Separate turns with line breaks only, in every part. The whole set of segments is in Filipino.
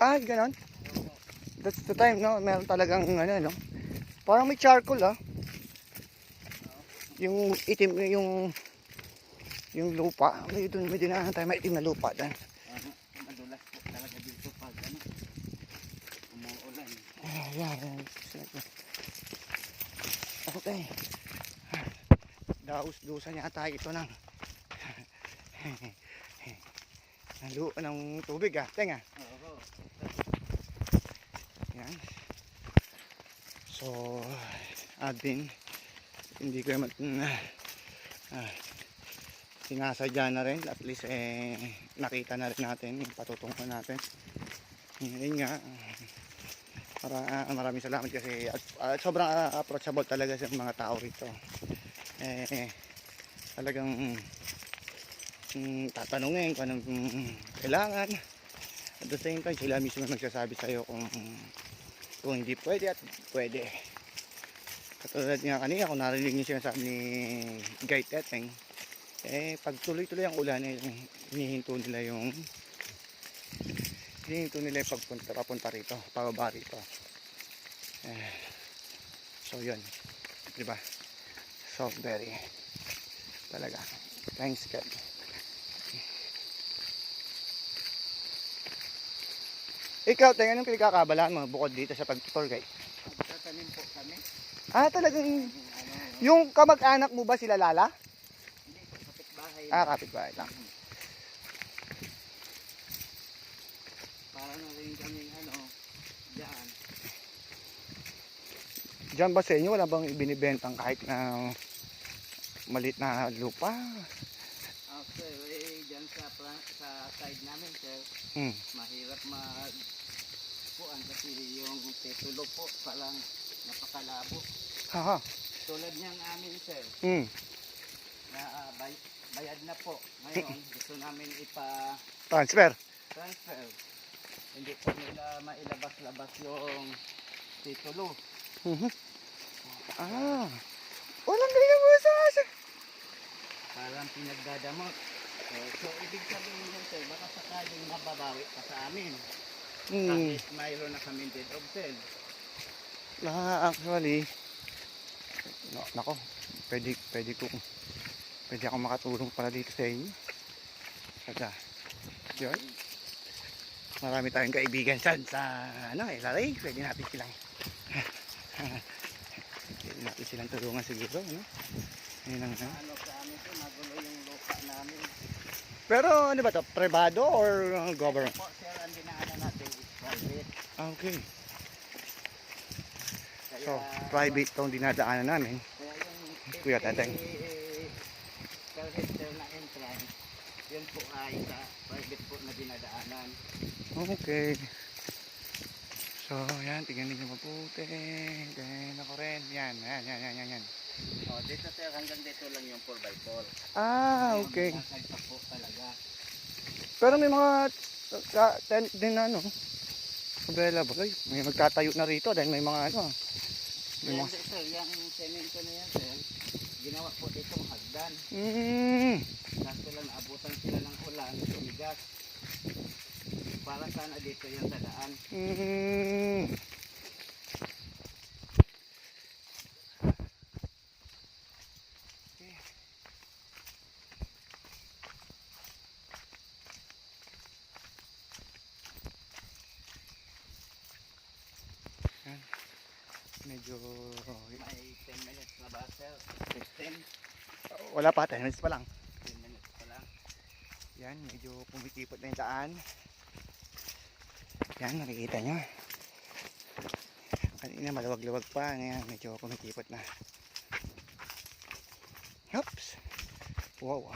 Ah, ganon. That's the time, no? Meron talagang ano, no? Parang may charcoal, ah. Yung itim, yung lupa. May dinaanan tayo, may itim na lupa doon.
Madulas po talaga dito pag ano, umuulan.
Ayan. Okay. Daus-dusan yata ito ng ng tubig, ah. Tenga.
Oo.
Yan. So, Adin, hindi ko naman sinasadya na rin. At least nakita na rin natin yung patutungan natin. Yun nga. Maraming salamat kasi sobrang approachable talaga sa mga tao rito. Talagang tatanungin kung anong kailangan. At the same time, sila mismo magsasabi sa'yo kung hindi pwede at pwede. Katulad nga kanina, kung narinig niyo siya sabi ni Guide Teteng, pag tuloy-tuloy ang ulan, hinihinto nila yung papunta rito, pababa rito. So yun, diba? So very talaga, thanks God. Ikaw, tingnan anong pinagkakabalaan mo bukod dito sa pag-tour guide?
Tatanim po kami.
Ah, talagang yung kamag-anak mo ba sila Lala?
Hindi po, kapitbahay.
Kapitbahay lang.
Para na rin kaming dyan.
Diyan ba sa inyo, wala bang ibinibentang kahit na maliit na lupa?
Sir, dyan sa side namin, sir, mahirap puan kasi yung titulo po palang napakalabo.
Haha.
Tulad niyang amin, sir, na bayad na po. Ngayon, gusto namin
Transfer.
transfer. Hindi po nila mailabas-labas yung titulo.
Walang galing mo sa
Parang pinagdadamot. So, ibig sabihin nyo, sir, baka sakaling mababawi pa sa amin. Kahit mayroon na kami deed of sale.
Actually, nako, pwede akong makatulong pala dito sa inyo. Kaya, yun. Marami tayong kaibigan sa LRA. Pwede natin silang tulungan siguro, no?
Ano sa amin po, magulo yung lupa namin.
Pero ano ba to? Privado or government?
Po, sir, ang dinaanan natin is private.
Okay.
Kaya,
So, private tong dinadaanan namin.
kaya yung
Kuya Teteng.
sir na entrance, yun po ay sa private po na dinadaanan.
Okay. So, yan. Tingnan niyo mabuti. Then, ako rin. Yan.
Dito, sir, hanggang dito lang yung 4x4.
Okay.
Masag pa po talaga.
Pero may mga tent din na, available. Ay, may magtatayo na rito dahil may mga may mga...
Sir, yung semento na yan, sir, ginawa po ditong hagdan. Kaso lang naabutan sila ng ulan, tumigas. Para sana dito yan sa daan.
Medyo
May 10 minutes na ba, sir? 15?
wala pa, 10 minutes pa lang.
10 minutes pa lang.
Yan, medyo pumikipot na yung daan. Yan, nakikita nyo. Kanina maluwag-luwag pa. Ngayon, medyo pumikipot na. Oops. Wow.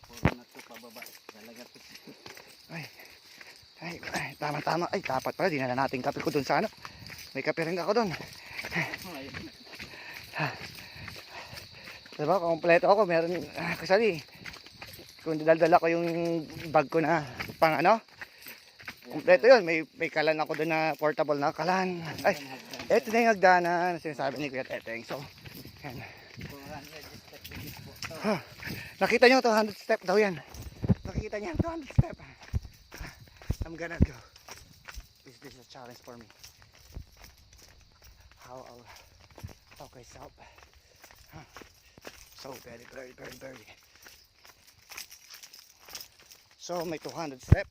Puro na ito pababa. Talaga ito.
Ay, tama. Ay, dapat pala. Dinala natin kape ko dun sa May kape rin ako dun. Diba, kompleto ako. Meron, kasali. Kung daldala ko yung bag ko na pang kompleto yun. May kalan ako dun na portable na kalan. Ay, eto na yung hagdanan na sinasabi ni Kuya Teteng. So, yan.
200 steps po.
Nakita nyo, 200 step daw yan. Nakikita niya, 200 step. I'm gonna go. this is a challenge for me. How okay, so very. So may 200 step.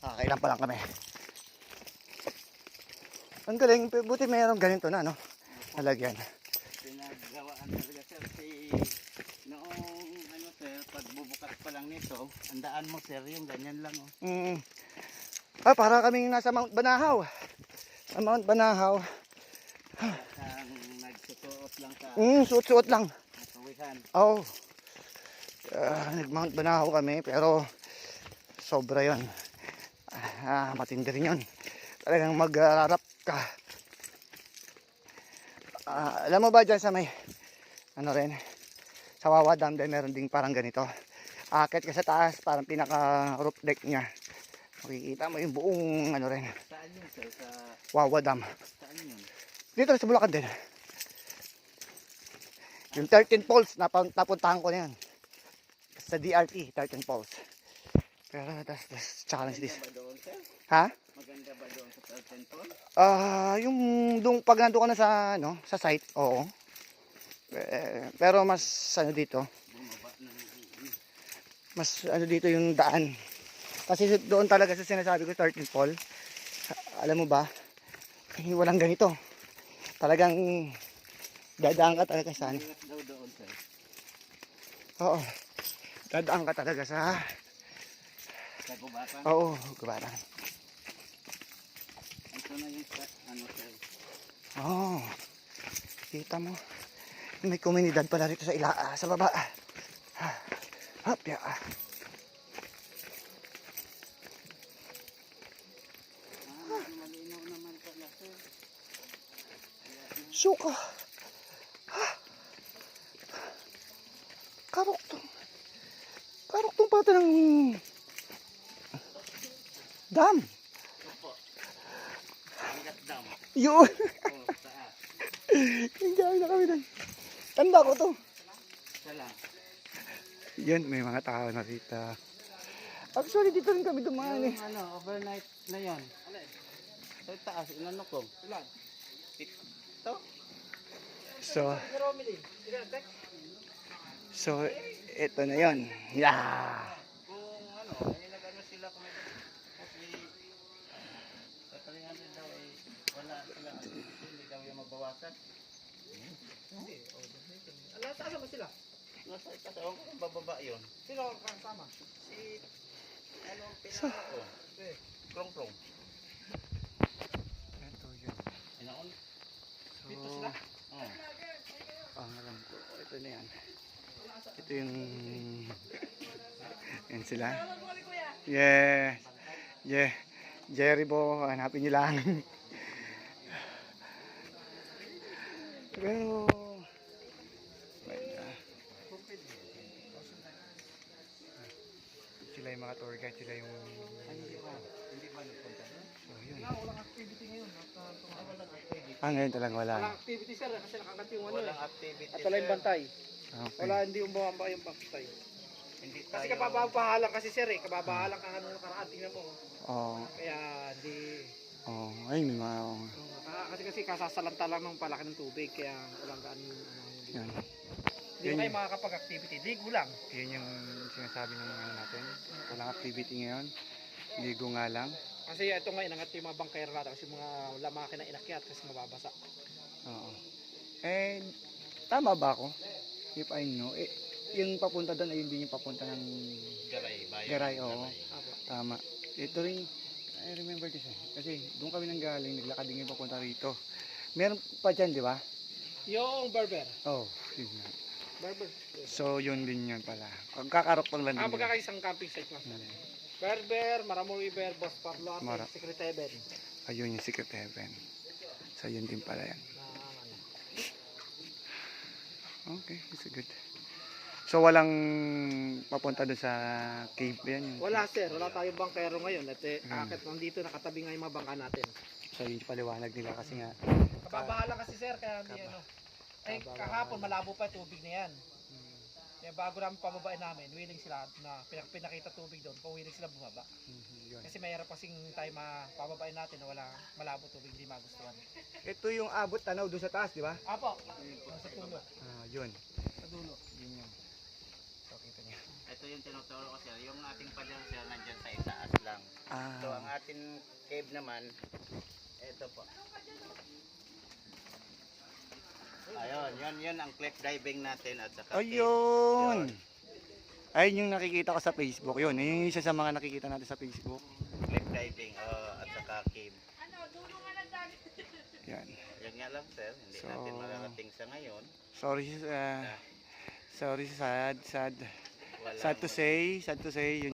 Kailan pa lang kami. Ang galing, buti mayroong ganito na, no? Nalagyan.
Pinagawaan talaga sir noong ano sir, pagbubukas pa lang nito, ang daan mo sir, yung ganyan lang oh.
Para kaming nasa Mount Banahaw. Sa Mount Banahaw.
Ang nagsusuot lang sa
Suot-suot lang.
kawihan.
Oh. Nag-Mount Banahaw kami, pero sobra yon. Matindi rin yun. Talagang mag-rap ka. Alam mo ba dyan sa may ano rin, sa Wawa Dam din meron ding parang ganito. Akit ka sa taas, parang pinaka roof deck niya. Makikita mo yung buong ano rin,
Saan yun sir? Sa
Wawa Dam.
saan yun?
Dito sa Bulacan din. Yung 13 poles, napuntahan ko na yan. Sa DRT, 13 poles. Pero that's challenge this.
Maganda ba doon sir?
Ha?
Maganda ba doon sa Pelton Toll?
Yung pag nandun ka na sa ano, sa site, oo. Pero mas ano dito,
Bumaba ng
mas ano dito yung daan. Kasi doon talaga sa sinasabi ko 13 pole. Alam mo ba? Walang ganito. Talagang dadaan ka talaga sa ano.
hirap daw doon sir.
Oo. Dadaan ka talaga sa
Kagubatan.
oo, gabatan.
Ito na yung ano sir.
Oo. Kita mo. May komunidad pala rito sa sa baba. Hop, ya.
Malinaw naman pala sir.
Suka. Karoktong pata ng dam.
Opo. Hanggat dam.
Yun.
O, saan?
Hindi na kami doon. Tanda ko to.
Isa lang.
Yan, may mga tao na rito. Actually, dito rin kami dumaan eh.
Yung ano, overnight na yon. Ano eh? Sa taas, inano ko? Ilan? Ito?
So, ito na yon. Yeah.
Kung ano, ay nag-ano sila kung kasi sa 300 daw ay wala sila. Hindi daw yung mabawasan. Hindi. Saan ba sila? Nasa itaas. Ewan ko kung bababa yun. Sino ang kasama? Si ano ang pinaka ko? Krong-krong.
Ito yun.
Inaon?
So,
Dito sila? Oo.
ang alam ko, ito na yan. Ito yung... Yan sila. Yes. Yeah. Jerry Bo, hanapin nyo lang. Pero... sila yung mga tour guide, sila yung...
Hindi ba nagpunta doon?
So, yun.
Walang activity ngayon.
Walang activity.
Ngayon talagang wala.
Walang activity sir kasi nakakat yung ano
Walang
eh.
activity.
At wala yung bantay.
Okay.
Wala, hindi umababa yung bantay.
Hindi tayo.
Kasi kababahalang kasi sir eh. Kababahalang ka ano nakaraan. Tingnan mo.
Oo.
Kaya hindi...
Ay, may mga...
Kasi kasasalanta lang ng palaki ng tubig. Kaya walang gaan ano.
Yan.
Hindi
Yun
kayo
yun.
makakapag-activity. Ligo lang.
Yun yung sinasabi ng ano natin. Walang activity ngayon. Ligo nga lang.
Kasi ito nga inangat yung mga bangkero natin. Kasi mga wala mga kinainakyat kasi mababasa.
Oo. Tama ba ako? If I know. Yung papunta doon ay hindi yung papunta ng
Garay. Bayan.
Garay. Oo.
Apo.
Tama. Ito rin, I remember this eh. Kasi doon kami nang galing, naglakad din yung papunta rito. Meron pa dyan, di ba?
Yung barber.
Oh, yun nga.
Barber.
So, yun din yun pala. Kakarok lang din yun.
Magkakaisang camping site mo.
Hmm.
Barber, Maramo River, Boss Parlo, Secret Heaven.
Ayun yung Secret Heaven. So, yun din pala yan. Okay, it's good. So, walang papunta doon sa cave yan?
Wala sir, wala tayong bangkero ngayon. At akit nandito, nakatabi nga yung mga bangka natin.
So, yun yung paliwanag nila kasi nga.
Kababahala kasi sir, kaya hindi ano. Kahapon malabo pa yung tubig na yan. Kaya bago namin pababain namin, willing sila na pinakita tubig doon, kung willing sila bumaba.
Yun.
Kasi mayroon kasing tayo pababain natin na wala malabo tubig, hindi magustuhan.
Ito yung abot tanaw doon sa taas, di ba?
Apo, sa tulo,
Yun.
sa dulo.
Yun yun. So, kita niya.
Ito yung tinuturo ko sir. Yung ating pader sir, nandyan sa itaas lang. So, ang ating cave naman, ito po. Ayun, yun ang cliff diving natin at saka cave.
Ayun! Ayun yung nakikita ko sa Facebook. Yun, yun yung isa sa mga nakikita natin sa Facebook.
Cliff diving at saka cave.
Yan.
Yan nga lang sir, hindi
So,
natin mararating sa ngayon.
Sorry, sad
Walang,
to say, yun